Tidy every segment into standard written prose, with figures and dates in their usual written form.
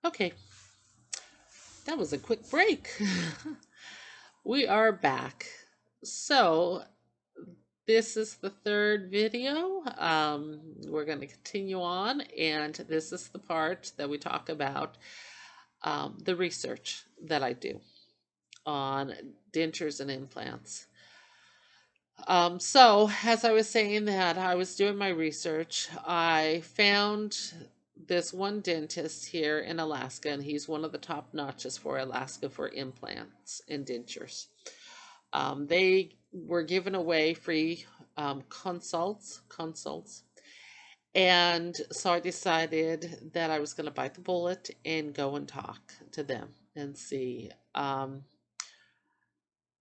Okay, that was a quick break. We are back. So, this is the third video. We're going to continue on, and this is the part that we talk about the research that I do on dentures and implants. So, as I was saying that I was doing my research, I found this one dentist here in Alaska, and he's one of the top notches for Alaska for implants and dentures. They were giving away free consults, and so I decided that I was going to bite the bullet and go and talk to them and see.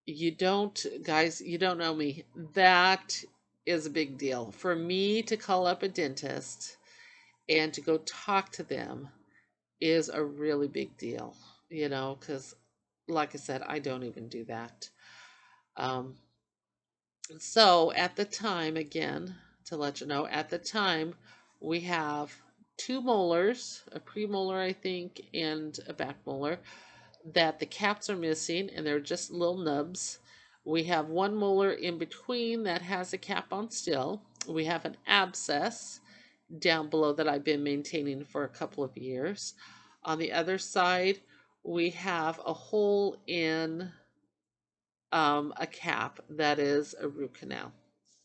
You don't, guys, you don't know me. That is a big deal. For me to call up a dentist and to go talk to them is a really big deal, because like I said, I don't even do that. Um, so at the time, again, to let you know, at the time, we have two molars, a premolar, I think, and a back molar, that the caps are missing and they're just little nubs. We have one molar in between that has a cap on still. We have an abscess down below that I've been maintaining for a couple of years. On the other side, we have a hole in a cap that is a root canal.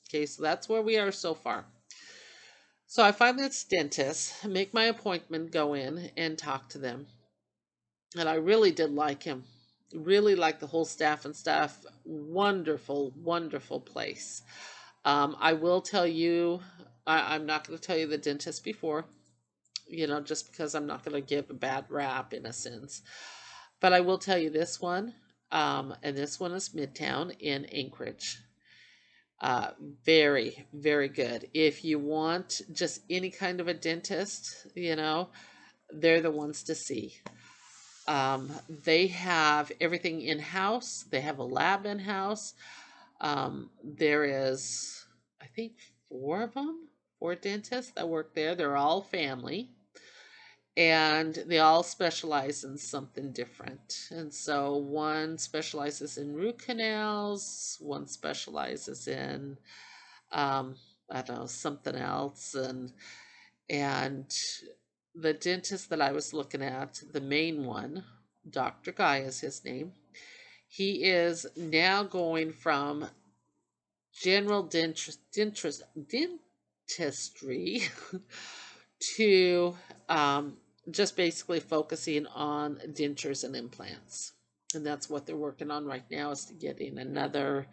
Okay, so that's where we are so far. So I find this dentist, make my appointment, go in and talk to them. And I really did like him. Really like the whole staff and stuff. Wonderful, wonderful place. I will tell you, I'm not going to tell you the dentist before, just because I'm not going to give a bad rap in a sense. But I will tell you this one, and this one is Midtown in Anchorage. Uh, Very, very good. If you want just any kind of a dentist, they're the ones to see. They have everything in house. They have a lab in house. There is, I think, four of them, four dentists that work there. They're all family, and they all specialize in something different. And so one specializes in root canals, one specializes in, um, I don't know, something else, and the dentist that I was looking at, the main one, Dr. Guy is his name. He is now going from general dentistry to just basically focusing on dentures and implants. And that's what they're working on right now, is to get in another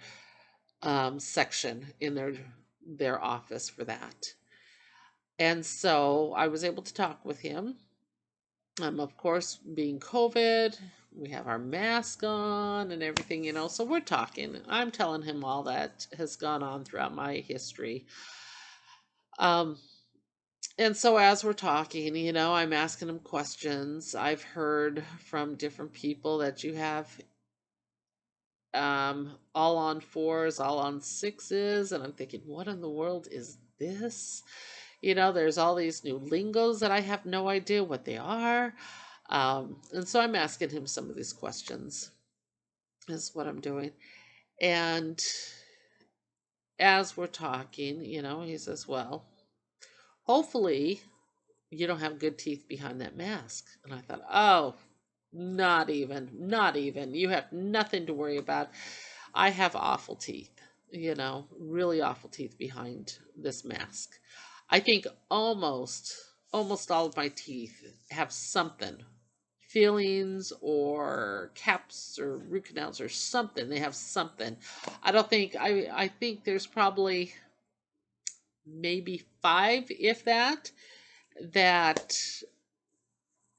section in their office for that. And so I was able to talk with him. Of course, being COVID, we have our mask on and everything, so we're talking. I'm telling him all that has gone on throughout my history. Um, and so as we're talking, I'm asking him questions. I've heard from different people that you have all on fours, all on sixes, and I'm thinking, what in the world is this? There's all these new lingos that I have no idea what they are. And so I'm asking him some of these questions, is what I'm doing. And as we're talking, he says, well, hopefully you don't have good teeth behind that mask. And I thought, oh, not even, not even. You have nothing to worry about. I have awful teeth, really awful teeth behind this mask. I think almost all of my teeth have something, fillings or caps or root canals or something. They have something. I think there's probably maybe five, if that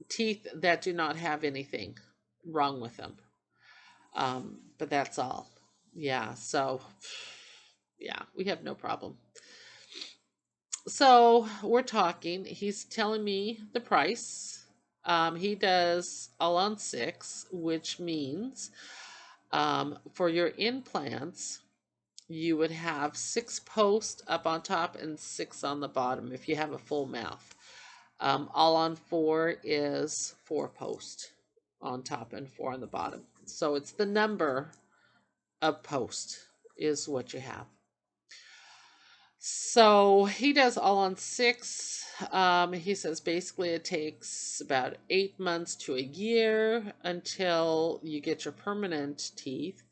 teeth that do not have anything wrong with them. But that's all. Yeah, so yeah, we have no problem. So we're talking. He's telling me the price. He does all on six, which means for your implants, you would have six posts up on top and six on the bottom if you have a full mouth. All on four is four post on top and four on the bottom. So it's the number of post is what you have. So he does all on six. He says basically it takes about 8 months to a year until you get your permanent teeth.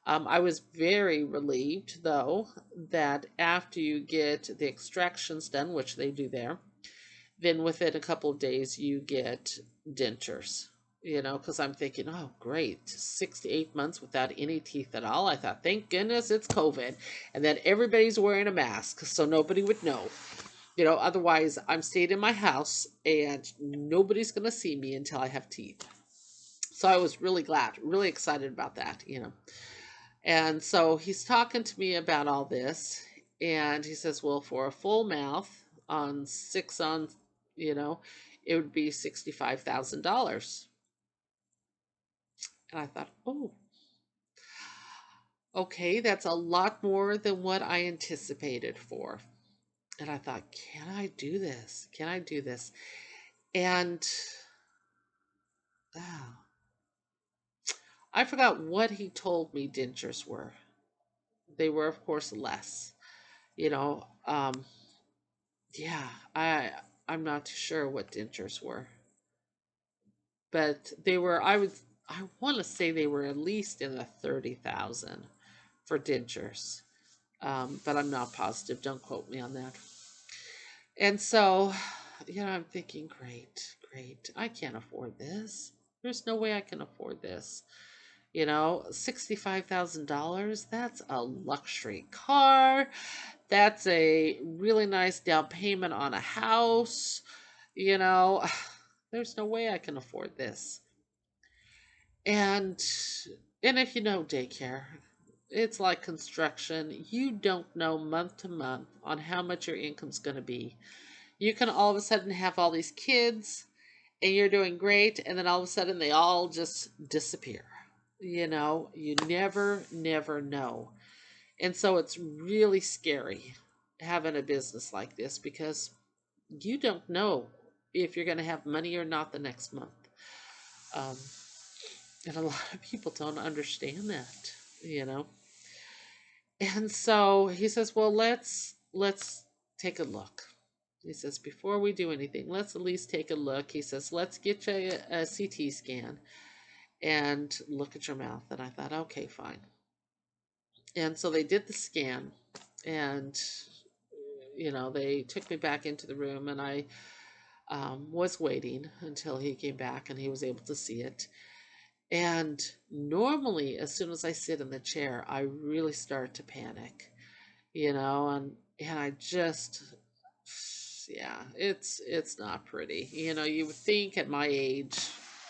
I was very relieved, though, that after you get the extractions done, which they do there, then within a couple of days you get dentures. Because I'm thinking, oh, great, 6 to 8 months without any teeth at all. I thought, thank goodness it's COVID, and that everybody's wearing a mask so nobody would know. Otherwise, I'm staying in my house and nobody's going to see me until I have teeth. So I was really glad, really excited about that. And so he's talking to me about all this, and he says, well, for a full mouth on six on, you know, it would be $65,000. And I thought, oh, okay, that's a lot more than what I anticipated for. And I thought, can I do this? Can I do this? And oh, I forgot what he told me dentures were. They were, of course, less. You know, yeah, I'm not too sure what dentures were, but they were. I want to say they were at least in the 30,000 for dentures, but I'm not positive. Don't quote me on that. And so, I'm thinking, great, great. I can't afford this. There's no way I can afford this. $65,000. That's a luxury car. That's a really nice down payment on a house. You know, there's no way I can afford this. And and if you know daycare, it's like construction. You don't know month to month on how much your income's going to be. You can all of a sudden have all these kids and you're doing great, and then all of a sudden they all just disappear. You never know. And so it's really scary having a business like this because you don't know if you're going to have money or not the next month. Um, and a lot of people don't understand that, you know. And so he says, "Well, let's take a look." He says, "Before we do anything, let's at least take a look." He says, "Let's get you a CT scan and look at your mouth." And I thought, "Okay, fine." And so they did the scan, and they took me back into the room, and I was waiting until he came back and he was able to see it. And normally, as soon as I sit in the chair, I really start to panic, and I just, yeah, it's not pretty. You would think at my age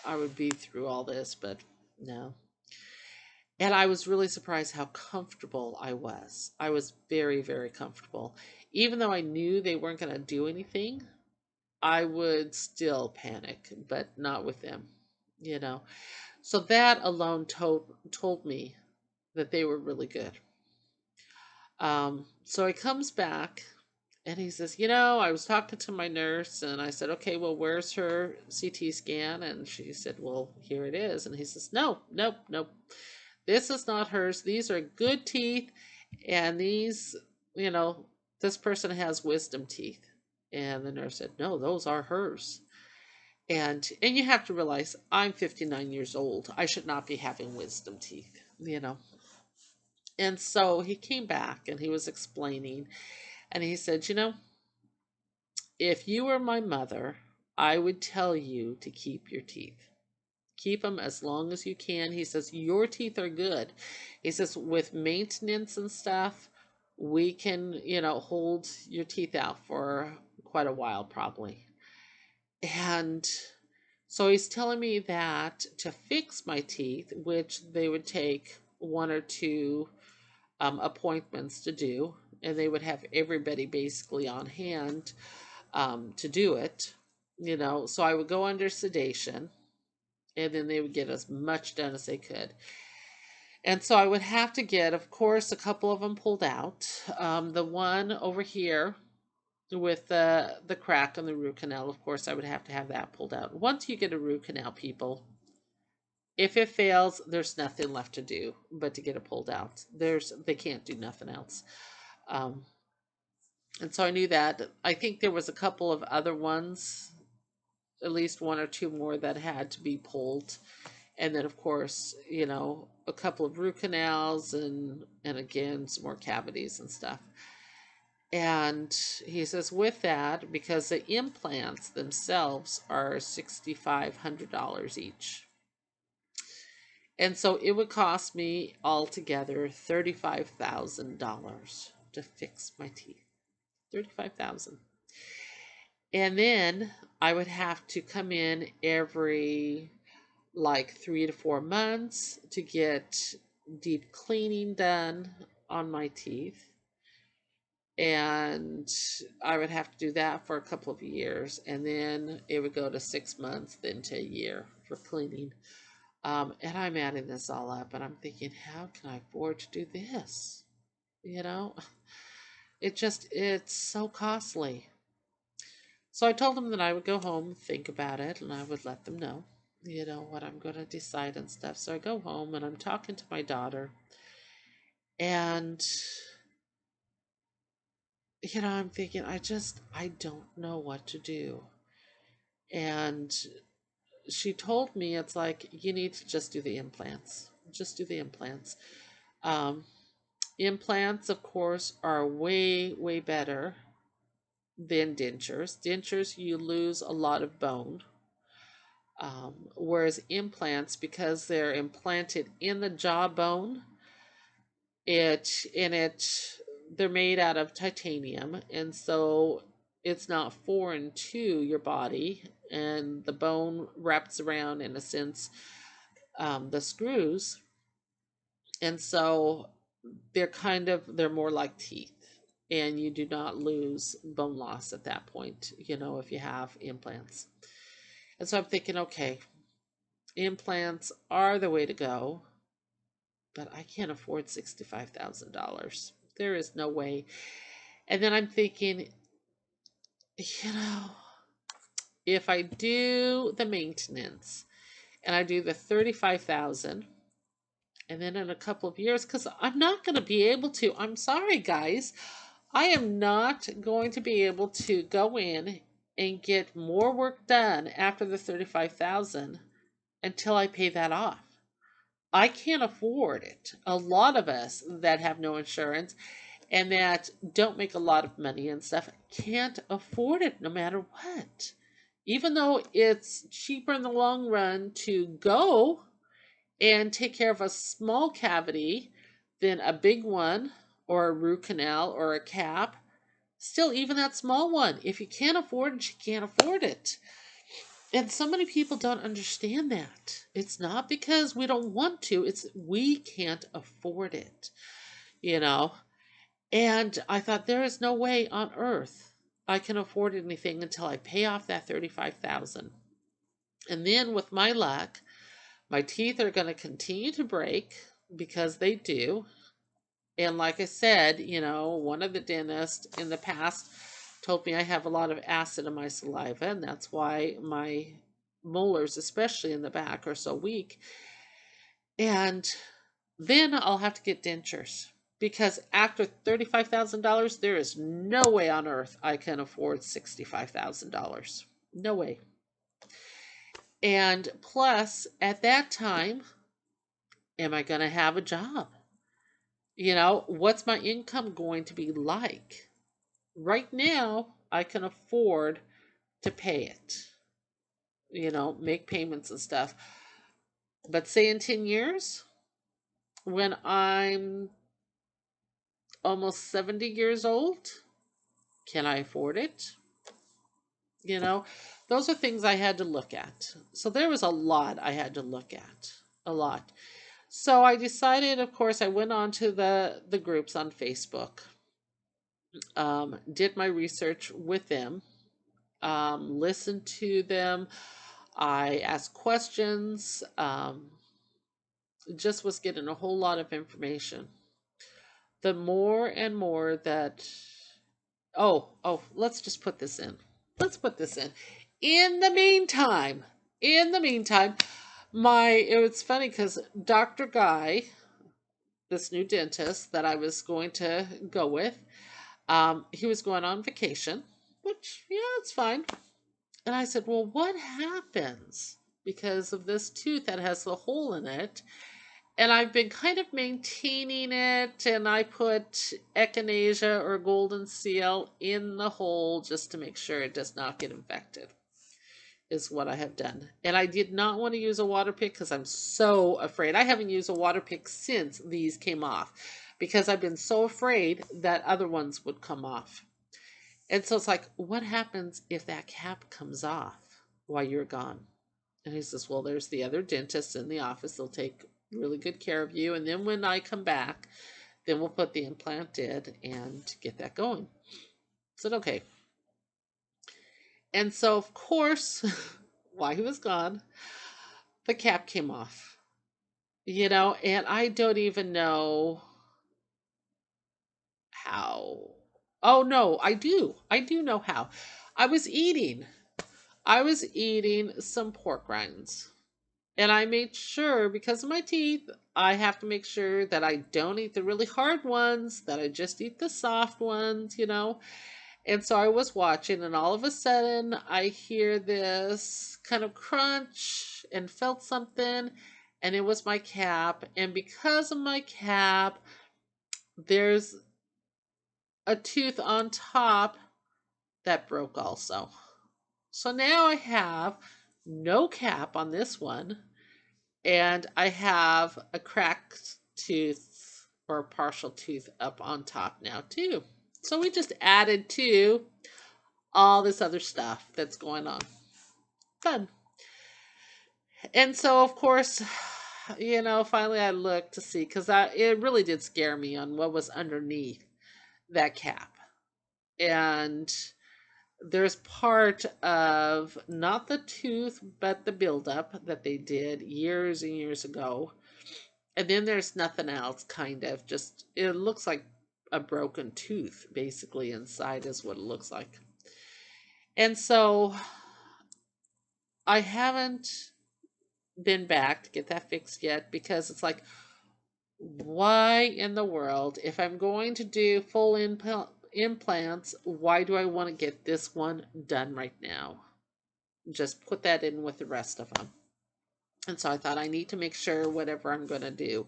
I would be through all this, but no. And I was really surprised how comfortable I was. I was very, very comfortable. Even though I knew they weren't going to do anything, I would still panic, but not with them, you know. So that alone told me that they were really good. So he comes back and he says, I was talking to my nurse and I said, okay, well, where's her CT scan? And she said, well, here it is. And he says, no, nope, nope. This is not hers. These are good teeth. And these, you know, this person has wisdom teeth. And the nurse said, no, those are hers. And you have to realize I'm 59 years old. I should not be having wisdom teeth. And so he came back and he was explaining and he said, if you were my mother, I would tell you to keep your teeth. Keep them as long as you can. He says, your teeth are good. He says, with maintenance and stuff, we can, hold your teeth out for quite a while probably. And so he's telling me that to fix my teeth, which they would take one or two appointments to do, and they would have everybody basically on hand to do it, So I would go under sedation, and then they would get as much done as they could. And so I would have to get, of course, a couple of them pulled out. The one over here with the crack on the root canal. Of course, I would have to have that pulled out. Once you get a root canal, people, if it fails, there's nothing left to do but to get it pulled out. They can't do nothing else. Um, and so I knew that. I think there was a couple of other ones, at least one or two more that had to be pulled. And then of course, a couple of root canals and again some more cavities and stuff. And he says with that, because the implants themselves are $6,500 each. And so it would cost me altogether $35,000 to fix my teeth. 35,000. And then I would have to come in every like 3 to 4 months to get deep cleaning done on my teeth. And I would have to do that for a couple of years. And then it would go to 6 months, then to a year for cleaning. And I'm adding this all up and I'm thinking, how can I afford to do this? You know, it's so costly. So I told them that I would go home, think about it, and I would let them know, what I'm going to decide and stuff. So I go home and I'm talking to my daughter, and, I'm thinking, I don't know what to do. And she told me, it's like, you need to just do the implants. Just do the implants. Um, Implants, of course, are way, way better than dentures. Dentures, you lose a lot of bone. Whereas implants, because they're implanted in the jawbone, it in it they're made out of titanium, and so it's not foreign to your body, and the bone wraps around in a sense the screws, and so they're more like teeth, and you do not lose bone loss at that point, if you have implants. And so I'm thinking, okay, implants are the way to go, but I can't afford $65,000. There is no way. And then I'm thinking, you know, if I do the maintenance and I do the 35,000, and then in a couple of years, because I'm not going to be able to, I'm sorry, guys, I am not going to be able to go in and get more work done after the 35,000 until I pay that off. I can't afford it. A lot of us that have no insurance and that don't make a lot of money and stuff can't afford it no matter what. Even though it's cheaper in the long run to go and take care of a small cavity than a big one or a root canal or a cap, still, even that small one, if you can't afford it, you can't afford it. And so many people don't understand that. It's not because we don't want to, it's we can't afford it, you know. And I thought there is no way on earth I can afford anything until I pay off that 35,000. And then with my luck, my teeth are going to continue to break because they do. And like I said, one of the dentists in the past told me I have a lot of acid in my saliva, and that's why my molars, especially in the back, are so weak. And then I'll have to get dentures because after $35,000, there is no way on earth I can afford $65,000. No way. And plus, at that time, am I going to have a job? What's my income going to be like? Right now, I can afford to pay it, make payments and stuff. But say in 10 years, when I'm almost 70 years old, can I afford it? Those are things I had to look at. So there was a lot I had to look at, a lot. So I decided, of course, I went on to the groups on Facebook, did my research with them, listened to them. I asked questions, just was getting a whole lot of information. The more and more that let's just put this in. Let's put this in. In the meantime, in the meantime, it was funny because Dr. Guy, this new dentist that I was going to go with, he was going on vacation, which, yeah, it's fine. And I said, well, what happens because of this tooth that has the hole in it? And I've been kind of maintaining it, and I put echinacea or golden seal in the hole just to make sure it does not get infected, is what I have done. And I did not want to use a water pick because I'm so afraid. I haven't used a water pick since these came off because I've been so afraid that other ones would come off. And so it's like, what happens if that cap comes off while you're gone? And he says, well, there's the other dentist in the office. They'll take really good care of you. And then when I come back, then we'll put the implant in and get that going. I said, okay. And so, of course, while he was gone, the cap came off. And I don't even know how. Oh, no, I do. I do know how. I was eating. I was eating some pork rinds. And I made sure, because of my teeth, I have to make sure that I don't eat the really hard ones, that I just eat the soft ones. And so I was watching, and all of a sudden, I hear this kind of crunch and felt something, and it was my cap. And because of my cap, there's a tooth on top that broke also. So now I have no cap on this one. And I have a cracked tooth or a partial tooth up on top now too. So we just added to all this other stuff that's going on. Fun. And so of course, finally I looked to see because it really did scare me on what was underneath that cap. And there's part of not the tooth, but the buildup that they did years and years ago. And then there's nothing else, kind of. Just, it looks like a broken tooth, basically, inside is what it looks like. And so I haven't been back to get that fixed yet because it's like, why in the world, if I'm going to do full implants, why do I want to get this one done right now? Just put that in with the rest of them. And so I thought I need to make sure whatever I'm going to do.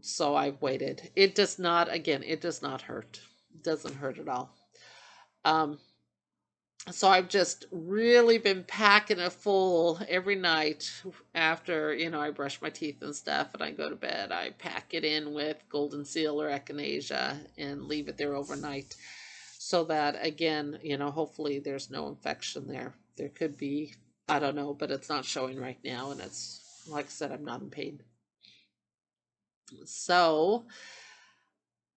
So I've waited. It does not, again, it does not hurt. It doesn't hurt at all. So I've just really been packing it full every night after, I brush my teeth and stuff and I go to bed. I pack it in with golden seal or echinacea and leave it there overnight so that, again, hopefully there's no infection there. There could be, I don't know, but it's not showing right now. And it's, like I said, I'm not in pain. So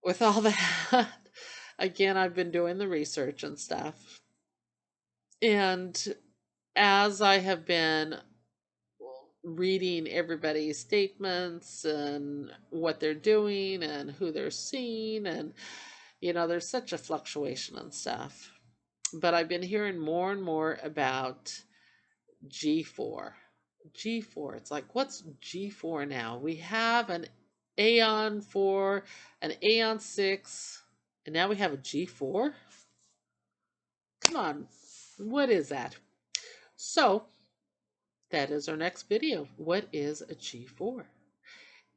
with all that, again, I've been doing the research and stuff. And as I have been reading everybody's statements and what they're doing and who they're seeing, and, there's such a fluctuation and stuff. But I've been hearing more and more about G4. G4. It's like, what's G4 now? We have an Aeon 4, an Aeon 6, and now we have a G4? Come on. What is that? So, that is our next video. What is a G4?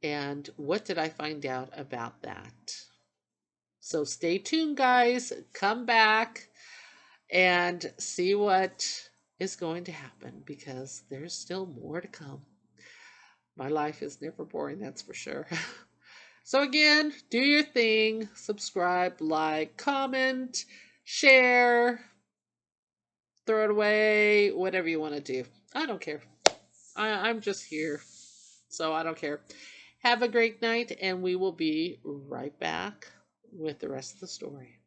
And what did I find out about that? So stay tuned, guys. Come back and see what is going to happen because there's still more to come. My life is never boring, that's for sure. So again, do your thing. Subscribe, like, comment, share, throw it away, whatever you want to do. I don't care. I'm just here, so I don't care. Have a great night, and we will be right back with the rest of the story.